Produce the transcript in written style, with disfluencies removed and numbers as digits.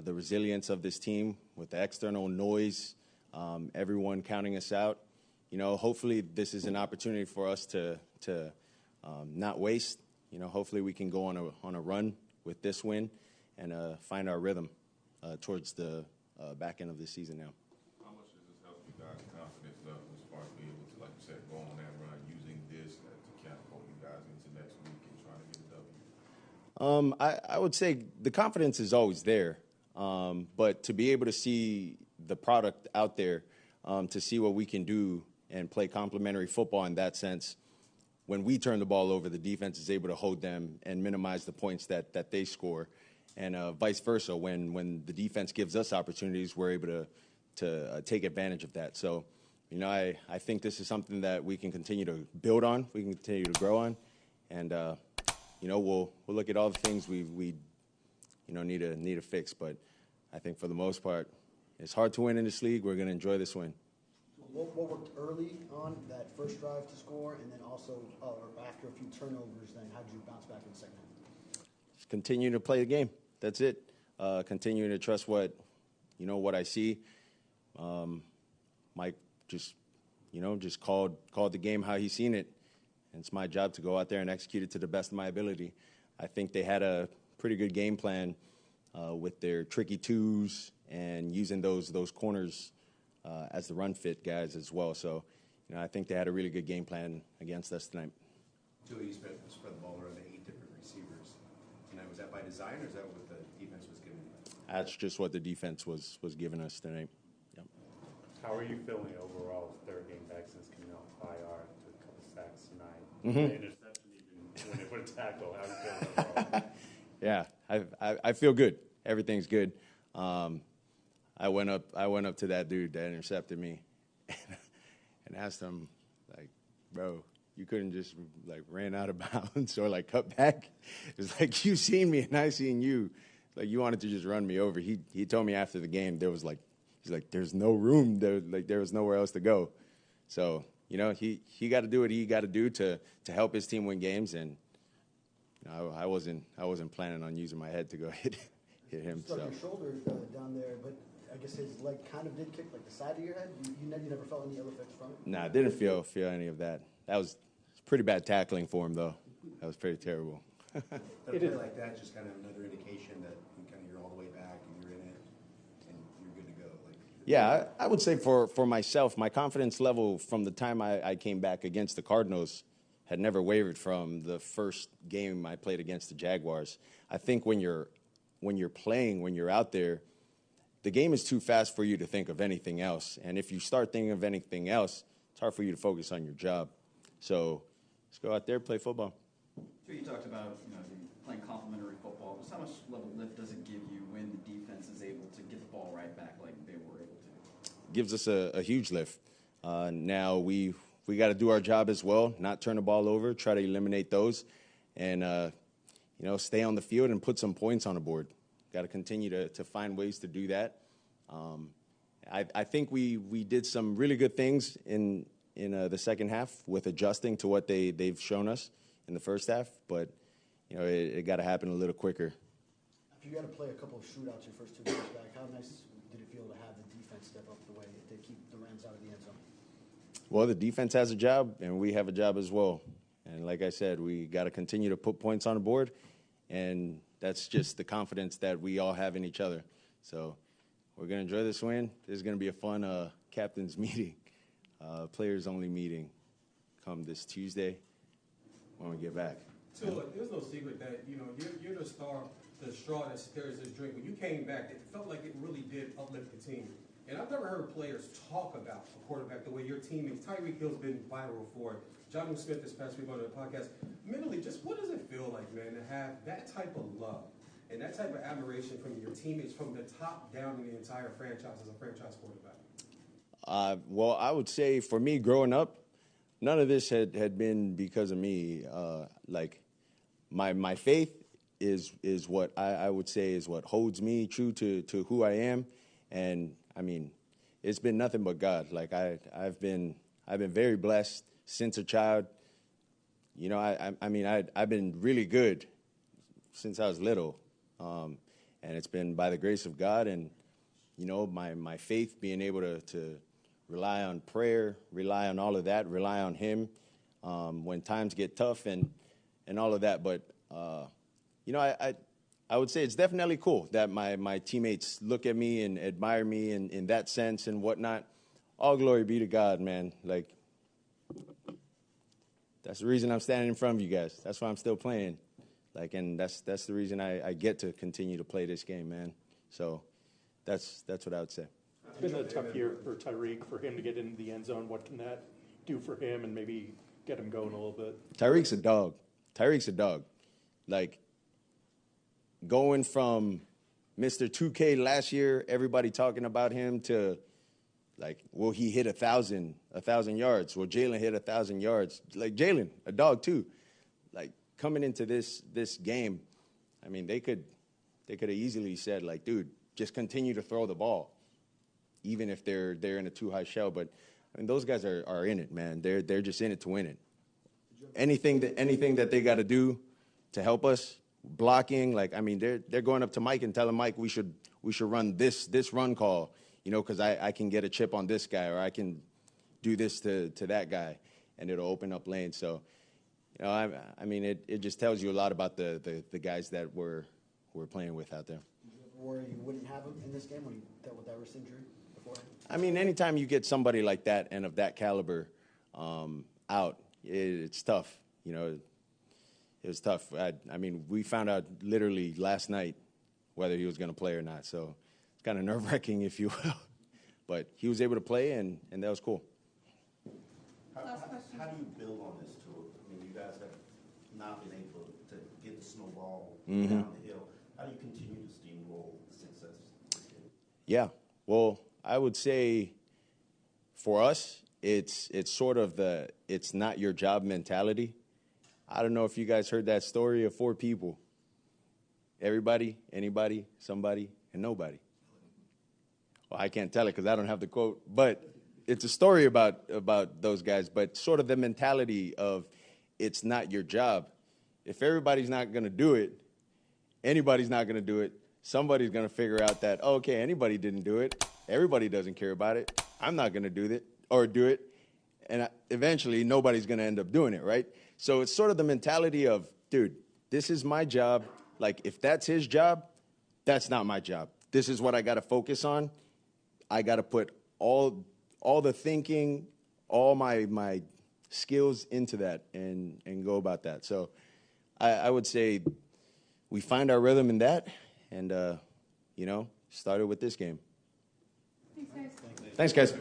the resilience of this team with the external noise, everyone counting us out. Hopefully this is an opportunity for us to not waste. Hopefully we can go on a run with this win and find our rhythm towards the back end of the season now. How much does this help you guys' confidence level as far as being able to, like you said, go on that run using this to catapult you guys into next week and trying to get a W? I would say the confidence is always there, but to be able to see the product out there, to see what we can do and play complementary football in that sense, when we turn the ball over, the defense is able to hold them and minimize the points that they score, and vice versa. When the defense gives us opportunities, we're able to take advantage of that. So, I think this is something that we can continue to build on, we can continue to grow on, and we'll look at all the things we need to fix. But I think for the most part, it's hard to win in this league. We're going to enjoy this win. What worked early on that first drive to score, and then also after a few turnovers, then how did you bounce back in the second half? Just continue to play the game. That's it. Continuing to trust what I see. Mike just called the game how he's seen it. And it's my job to go out there and execute it to the best of my ability. I think they had a pretty good game plan with their tricky twos and using those corners as the run fit guys as well. So, I think they had a really good game plan against us tonight. Tua, you spread the ball around to 8 different receivers tonight. Was that by design, or is that what the defense was giving you? That's just what the defense was giving us tonight. Yep. How are you feeling overall, third game back since coming off IR, took a couple sacks tonight? Mm-hmm. The interception even when they put a tackle. How are you feeling overall? Yeah, I feel good. Everything's good. I went up to that dude that intercepted me and asked him, like, bro, you couldn't just ran out of bounds or cut back. It was like, you seen me and I seen you. Like, you wanted to just run me over. He told me after the game he's like, there's no room there. There was nowhere else to go. So, he got to do what he got to do to help his team win games. And I wasn't planning on using my head to go hit him. You struck your shoulder down there, but I guess his leg kind of did kick the side of your head. You never felt any ill effects from it? Nah, I didn't feel any of that. That was pretty bad tackling for him, though. That was pretty terrible. But a play like that, just kind of another indication that you're all the way back and you're in it and you're good to go. Yeah, I would say for myself, my confidence level from the time I came back against the Cardinals had never wavered from the first game I played against the Jaguars. I think when you're playing, when you're out there, the game is too fast for you to think of anything else. And if you start thinking of anything else, it's hard for you to focus on your job. So let's go out there, play football. So you talked about playing complementary football. But how much level lift does it give you when the defense is able to get the ball right back like they were able to? Gives us a huge lift. Now we got to do our job as well, not turn the ball over, try to eliminate those, and stay on the field and put some points on the board. Got to continue to find ways to do that. I think we did some really good things in the second half with adjusting to what they've shown us in the first half, but it got to happen a little quicker. After you got to play a couple of shootouts your first 2 games back, how nice did it feel to have the defense step up the way to keep the Rams out of the end zone? Well, the defense has a job, and we have a job as well. And like I said, we got to continue to put points on the board, and that's just the confidence that we all have in each other. So we're going to enjoy this win. This is going to be a fun captain's meeting, players-only meeting come this Tuesday when we get back. So there's no secret that, you're the straw that stirs this drink. When you came back, it felt like it really did uplift the team. And I've never heard players talk about a quarterback the way your teammates. Tyreek Hill's been viral for it. Jonathan Smith this past week on the podcast. Mentally, just what does it feel like, man, to have that type of love and that type of admiration from your teammates from the top down in the entire franchise as a franchise quarterback? Well, I would say for me growing up, none of this had been because of me. My faith is what I would say is what holds me true to who I am. And I mean, it's been nothing but God. I've been very blessed since a child. I've been really good since I was little. And it's been by the grace of God and, you know, my faith, being able to rely on prayer, rely on all of that, rely on him when times get tough and all of that. But, you know, I would say it's definitely cool that my teammates look at me and admire me in that sense and whatnot. All glory be to God, man. Like, that's the reason I'm standing in front of you guys. That's why I'm still playing. Like, and that's the reason I get to continue to play this game, man. So that's what I would say. It's been a tough year for Tyreek, for him to get into the end zone. What can that do for him and maybe get him going a little bit? Tyreek's a dog. Tyreek's a dog. Like, going from Mr. 2K last year, everybody talking about him, to, like, will he hit 1,000 yards? Will Jalen hit 1,000 yards? Like, Jalen, a dog too. Like, coming into this game, I mean, they could have easily said, like, dude, just continue to throw the ball, even if they're in a too high shell. But I mean, those guys are in it, man. They're just in it to win it. Anything that they got to do to help us, blocking, like, I mean, they're going up to Mike and telling Mike we should run this run call, you know, because I can get a chip on this guy, or I can do this to that guy, and it'll open up lanes. So, you know, I mean, it just tells you a lot about the guys that we're playing with out there. Did you ever worry you wouldn't have him in this game when you dealt with that wrist injury beforehand? I mean, anytime you get somebody like that and of that caliber out, it's tough. You know, it was tough. I mean, we found out literally last night whether he was going to play or not. So it's kind of nerve-wracking, if you will. But he was able to play, and that was cool. How do you build on this tour? I mean, you guys have not been able to get the snowball down the hill. How do you continue to steamroll the success? Yeah. Well, I would say for us, it's sort of the it's not your job mentality. I don't know if you guys heard that story of 4 people. Everybody, anybody, somebody, and nobody. Well, I can't tell it because I don't have the quote, but it's a story about those guys, but sort of the mentality of it's not your job. If everybody's not going to do it, anybody's not going to do it, somebody's going to figure out that, oh, okay, anybody didn't do it. Everybody doesn't care about it. I'm not going to do it. And eventually nobody's going to end up doing it, right? So it's sort of the mentality of, dude, this is my job. Like, if that's his job, that's not my job. This is what I got to focus on. I got to put all the thinking, all my skills into that and go about that. So I would say we find our rhythm in that and, you know, started with this game. Thanks, guys. Thanks, guys.